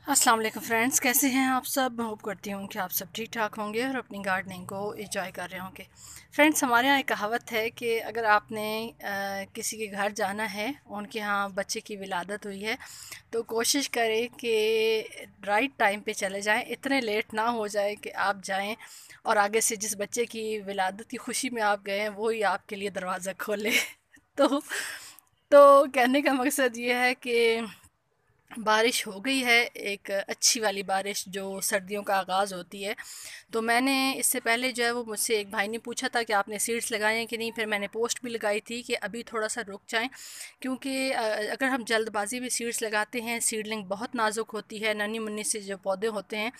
अस्सलाम वालेकुम फ्रेंड्स, कैसे हैं आप सब। होप करती हूँ कि आप सब ठीक ठाक होंगे और अपनी गार्डनिंग को एंजॉय कर रहे होंगे। फ्रेंड्स, हमारे यहाँ एक कहावत है कि अगर आपने किसी के घर जाना है, उनके यहाँ बच्चे की विलादत हुई है, तो कोशिश करें कि राइट टाइम पे चले जाएं, इतने लेट ना हो जाए कि आप जाएं और आगे से जिस बच्चे की विलादत की खुशी में आप गए हैं वो ही आपके लिए दरवाज़ा खोले। तो कहने का मकसद ये है कि बारिश हो गई है, एक अच्छी वाली बारिश जो सर्दियों का आगाज़ होती है। तो मैंने इससे पहले जो है वो मुझसे एक भाई ने पूछा था कि आपने सीड्स लगाए हैं कि नहीं। फिर मैंने पोस्ट भी लगाई थी कि अभी थोड़ा सा रुक जाएं, क्योंकि अगर हम जल्दबाजी में सीड्स लगाते हैं, सीडलिंग बहुत नाजुक होती है, नन्ही मुन्नी से जो पौधे होते हैं,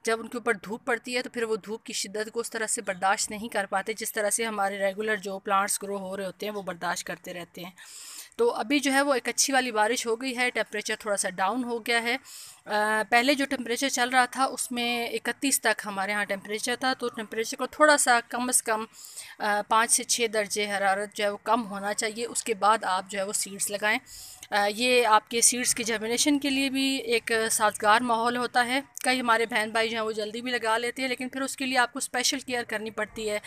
जब उनके ऊपर धूप पड़ती है तो फिर वो धूप की शिद्दत को उस तरह से बर्दाश्त नहीं कर पाते जिस तरह से हमारे रेगुलर जो प्लांट्स ग्रो हो रहे होते हैं वो बर्दाश्त करते रहते हैं। तो अभी जो है वो एक अच्छी वाली बारिश हो गई है, टेम्परेचर थोड़ा सा डाउन हो गया है। पहले जो टेम्परेचर चल रहा था उसमें 31 तक हमारे यहाँ टेम्परेचर था, तो टेम्परेचर को थोड़ा सा कम से कम 5 से 6 दर्जे हरारत जो है वो कम होना चाहिए, उसके बाद आप जो है वो सीड्स लगाएं। ये आपके सीड्स की जर्मिनेशन के लिए भी एक साजगार माहौल होता है। कई हमारे बहन भाई जो हैं वो जल्दी भी लगा लेते हैं, लेकिन फिर उसके लिए आपको स्पेशल केयर करनी पड़ती है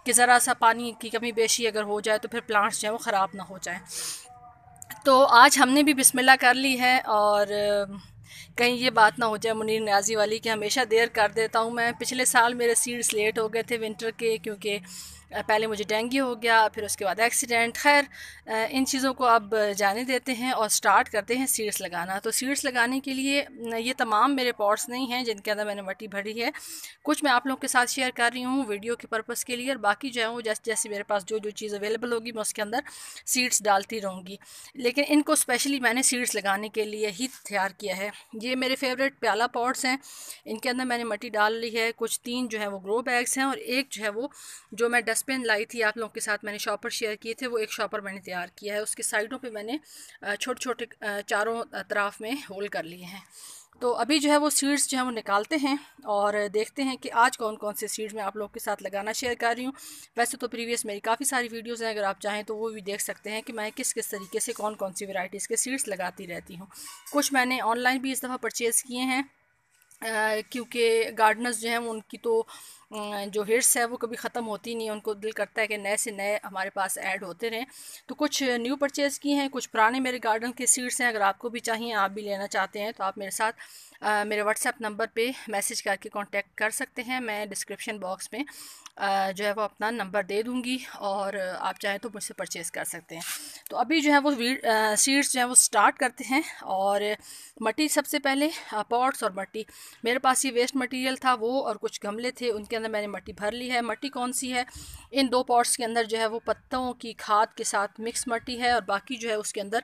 कि ज़रा सा पानी की कमी बेशी अगर हो जाए तो फिर प्लांट्स जो है वो ख़राब ना हो जाएँ। तो आज हमने भी बिस्मिल्लाह कर ली है, और कहीं ये बात ना हो जाए मुनीर न्याजी वाली कि हमेशा देर कर देता हूँ मैं। पिछले साल मेरे सीड्स लेट हो गए थे विंटर के, क्योंकि पहले मुझे डेंगू हो गया, फिर उसके बाद एक्सीडेंट। खैर, इन चीज़ों को अब जाने देते हैं और स्टार्ट करते हैं सीड्स लगाना। तो सीड्स लगाने के लिए ये तमाम मेरे पॉट्स नहीं हैं जिनके अंदर मैंने मट्टी भरी है। कुछ मैं आप लोगों के साथ शेयर कर रही हूँ वीडियो के पर्पज़ के लिए, और बाकी जो है वो जैसे जैसे मेरे पास जो जो चीज़ अवेलेबल होगी मैं उसके अंदर सीड्स डालती रहूँगी। लेकिन इनको स्पेशली मैंने सीड्स लगाने के लिए ही तैयार किया है। ये मेरे फेवरेट प्याला पॉट्स हैं, इनके अंदर मैंने मिट्टी डाल ली है। कुछ 3 जो है वो ग्रो बैग्स हैं, और एक जो है वो जो मैं डस्टबिन लाई थी आप लोगों के साथ, मैंने शॉपर शेयर किए थे, वो एक शॉपर मैंने तैयार किया है। उसके साइडों पे मैंने छोटे छोटे चारों तरफ में होल कर लिए हैं। तो अभी जो है वो सीड्स जो है वो निकालते हैं और देखते हैं कि आज कौन कौन से सीड्स मैं आप लोगों के साथ लगाना शेयर कर रही हूँ। वैसे तो प्रीवियस मेरी काफ़ी सारी वीडियोस हैं, अगर आप चाहें तो वो भी देख सकते हैं कि मैं किस किस तरीके से कौन कौन सी वैरायटीज़ के सीड्स लगाती रहती हूँ। कुछ मैंने ऑनलाइन भी इस दफ़ा परचेज़ किए हैं, क्योंकि गार्डनर्स जो हैं उनकी तो जो हिट्स है वो कभी ख़त्म होती नहीं है, उनको दिल करता है कि नए से नए हमारे पास ऐड होते रहें। तो कुछ न्यू परचेज़ किए हैं, कुछ पुराने मेरे गार्डन के सीड्स हैं। अगर आपको भी चाहिए, आप भी लेना चाहते हैं, तो आप मेरे साथ मेरे व्हाट्सएप नंबर पे मैसेज करके कांटेक्ट कर सकते हैं। मैं डिस्क्रिप्शन बॉक्स में जो है वो अपना नंबर दे दूँगी, और आप चाहें तो मुझसे परचेज़ कर सकते हैं। तो अभी जो है वो सीड्स जो है वो स्टार्ट करते हैं। और मट्टी सबसे पहले, पॉट्स और मट्टी, मेरे पास ये वेस्ट मटेरियल था वो, और कुछ गमले थे उनके अंदर मैंने मट्टी भर ली है। मट्टी कौन सी है, इन 2 पॉट्स के अंदर जो है वो पत्तों की खाद के साथ मिक्स मट्टी है, और बाकी जो है उसके अंदर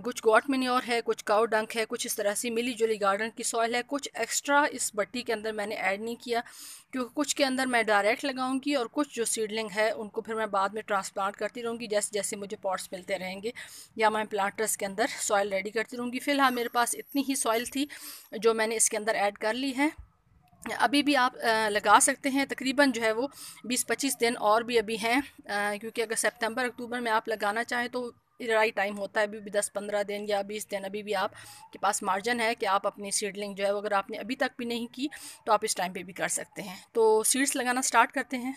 कुछ गॉट मिन्योर है, कुछ काऊ डंक है, कुछ इस तरह से मिली जुली गार्डन की सॉइल है। कुछ एक्स्ट्रा इस मट्टी के अंदर मैंने ऐड नहीं किया, क्योंकि कुछ के अंदर मैं डायरेक्ट लगाऊंगी और कुछ जो सीडलिंग है उनको फिर मैं बाद में ट्रांसप्लांट करती रहूँगी जैसे जैसे मुझे पॉट्स मिलते रहेंगे, या मैं प्लांटर्स के अंदर सॉइल रेडी करती रहूँगी। फ़िलहाल मेरे पास इतनी ही सॉइल थी जो मैंने इसके अंदर ऐड कर ली है। अभी भी आप लगा सकते हैं, तकरीबन जो है वो 20-25 दिन और भी अभी हैं, क्योंकि अगर सितंबर अक्टूबर में आप लगाना चाहें तो राइट टाइम होता है। अभी भी 10-15 दिन या 20 दिन अभी भी आप के पास मार्जिन है कि आप अपनी सीडलिंग जो है अगर आपने अभी तक भी नहीं की तो आप इस टाइम पे भी कर सकते हैं। तो सीड्स लगाना स्टार्ट करते हैं।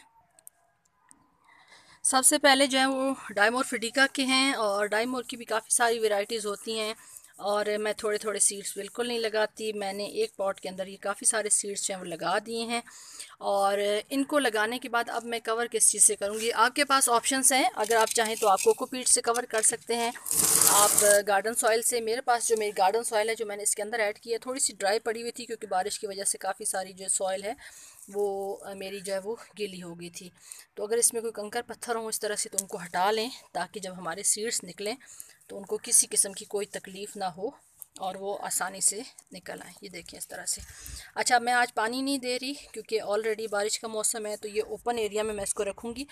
सबसे पहले जो है वो डायमोर फिडिका के हैं, और डायमोर की भी काफ़ी सारी वेराइटीज़ होती हैं, और मैं थोड़े थोड़े सीड्स बिल्कुल नहीं लगाती। मैंने एक पॉट के अंदर ये काफ़ी सारे सीड्स जो हैं वो लगा दिए हैं, और इनको लगाने के बाद अब मैं कवर किस चीज़ से करूँगी। आपके पास ऑप्शंस हैं, अगर आप चाहें तो आप कोकोपीट से कवर कर सकते हैं, आप गार्डन सॉइल से। मेरे पास जो मेरी गार्डन सॉइल है जो मैंने इसके अंदर ऐड की है, थोड़ी सी ड्राई पड़ी हुई थी क्योंकि बारिश की वजह से काफ़ी सारी जो सॉइल है वो मेरी जो है वो गीली हो गई थी। तो अगर इसमें कोई कंकर पत्थर हो इस तरह से तो उनको हटा लें, ताकि जब हमारे सीड्स निकलें तो उनको किसी किस्म की कोई तकलीफ़ ना हो और वो आसानी से निकल आए। ये देखें इस तरह से। अच्छा, मैं आज पानी नहीं दे रही क्योंकि ऑलरेडी बारिश का मौसम है, तो ये ओपन एरिया में मैं इसको रखूँगी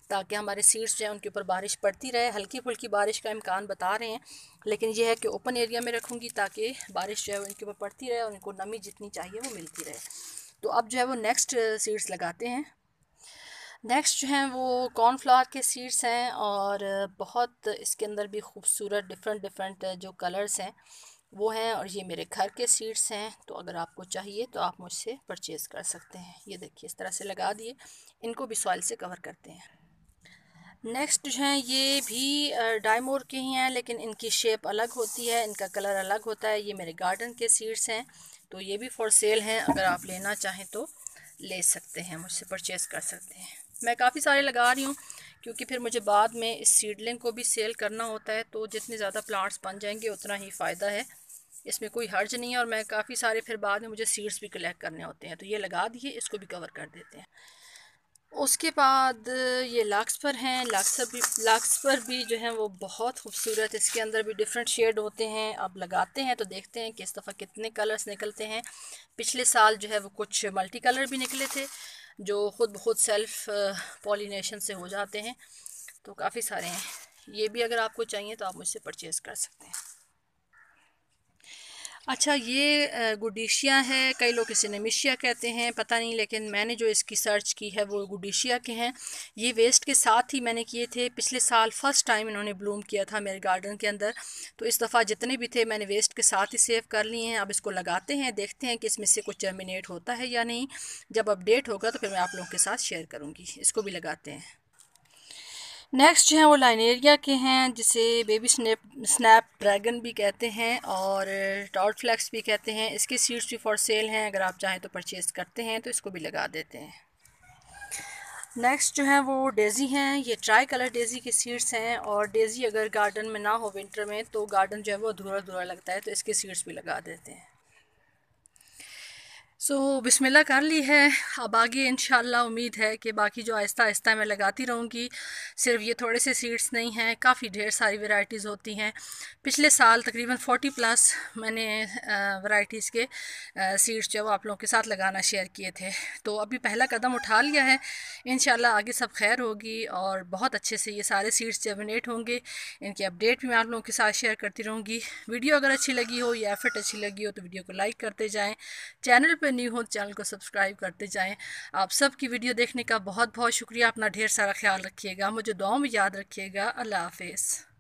ताकि हमारे सीड्स जो हैं उनके ऊपर बारिश पड़ती रहे। हल्की फुल्की बारिश का इम्कान बता रहे हैं, लेकिन ये है कि ओपन एरिया में रखूँगी ताकि बारिश जो है उनके ऊपर पड़ती रहे और उनको नमी जितनी चाहिए वो मिलती रहे। तो अब जो है वो नेक्स्ट सीड्स लगाते हैं। नेक्स्ट जो हैं वो कॉर्नफ्लावर के सीड्स हैं, और बहुत इसके अंदर भी खूबसूरत डिफरेंट डिफरेंट जो कलर्स हैं वो हैं, और ये मेरे घर के सीड्स हैं। तो अगर आपको चाहिए तो आप मुझसे परचेज़ कर सकते हैं। ये देखिए इस तरह से लगा दिए, इनको भी सॉइल से कवर करते हैं। नेक्स्ट जो हैं ये भी डायमोर के ही हैं, लेकिन इनकी शेप अलग होती है, इनका कलर अलग होता है। ये मेरे गार्डन के सीड्स हैं, तो ये भी फॉर सेल हैं। अगर आप लेना चाहें तो ले सकते हैं, मुझसे परचेज़ कर सकते हैं। मैं काफ़ी सारे लगा रही हूँ क्योंकि फिर मुझे बाद में इस सीडलिंग को भी सेल करना होता है, तो जितने ज़्यादा प्लांट्स बन जाएंगे उतना ही फ़ायदा है, इसमें कोई हर्ज नहीं है। और मैं काफ़ी सारे फिर बाद में मुझे सीड्स भी कलेक्ट करने होते हैं, तो ये लगा दिए, इसको भी कवर कर देते हैं। उसके बाद ये लाक्सपर हैं। लाक्सपर भी जो है वो बहुत खूबसूरत, इसके अंदर भी डिफरेंट शेड होते हैं। अब लगाते हैं तो देखते हैं कि इस दफ़ा कितने कलर्स निकलते हैं। पिछले साल जो है वो कुछ मल्टी कलर भी निकले थे, जो ख़ुद ब खुद सेल्फ पॉलिनेशन से हो जाते हैं। तो काफ़ी सारे हैं। ये भी अगर आपको चाहिए तो आप मुझसे परचेज़ कर सकते हैं। अच्छा, ये गुडिशिया है, कई लोग इसे नेमिशिया कहते हैं, पता नहीं, लेकिन मैंने जो इसकी सर्च की है वो गुडिशिया के हैं। ये वेस्ट के साथ ही मैंने किए थे। पिछले साल फ़र्स्ट टाइम इन्होंने ब्लूम किया था मेरे गार्डन के अंदर, तो इस दफ़ा जितने भी थे मैंने वेस्ट के साथ ही सेव कर लिए हैं। अब इसको लगाते हैं, देखते हैं कि इसमें से कुछ जर्मिनेट होता है या नहीं। जब अपडेट होगा तो फिर मैं आप लोगों के साथ शेयर करूँगी। इसको भी लगाते हैं। नेक्स्ट जो है वो लाइनेरिया के हैं, जिसे बेबी स्नैप ड्रैगन भी कहते हैं और टॉड फ्लैक्स भी कहते हैं। इसके सीड्स भी फॉर सेल हैं, अगर आप चाहें तो परचेज़ करते हैं, तो इसको भी लगा देते हैं। नेक्स्ट जो है वो डेज़ी हैं। ये ट्राई कलर डेज़ी के सीड्स हैं, और डेज़ी अगर गार्डन में ना हो विंटर में तो गार्डन जो है वो अधूरा अधूरा लगता है, तो इसके सीड्स भी लगा देते हैं। बिस्मिल्लाह कर ली है। अब आगे इंशाल्लाह उम्मीद है कि बाकी जो आहिस्ता आहिस्ता मैं लगाती रहूँगी। सिर्फ ये थोड़े से सीड्स नहीं हैं, काफ़ी ढेर सारी वैरायटीज़ होती हैं। पिछले साल तकरीबन 40 प्लस मैंने वैरायटीज़ के सीड्स जो है वो आप लोगों के साथ लगाना शेयर किए थे। तो अभी पहला कदम उठा लिया है, इंशाल्लाह आगे सब खैर होगी और बहुत अच्छे से ये सारे सीड्स जर्मिनेट होंगे। इनकी अपडेट भी मैं आप लोगों के साथ शेयर करती रहूँगी। वीडियो अगर अच्छी लगी हो या एफर्ट अच्छी लगी हो तो वीडियो को लाइक करते जाएँ। चैनल पर न्यू हो तो चैनल को सब्सक्राइब करते जाएं। आप सब की वीडियो देखने का बहुत बहुत शुक्रिया। अपना ढेर सारा ख्याल रखिएगा, मुझे दुआओं में याद रखिएगा। अल्लाह हाफिज़।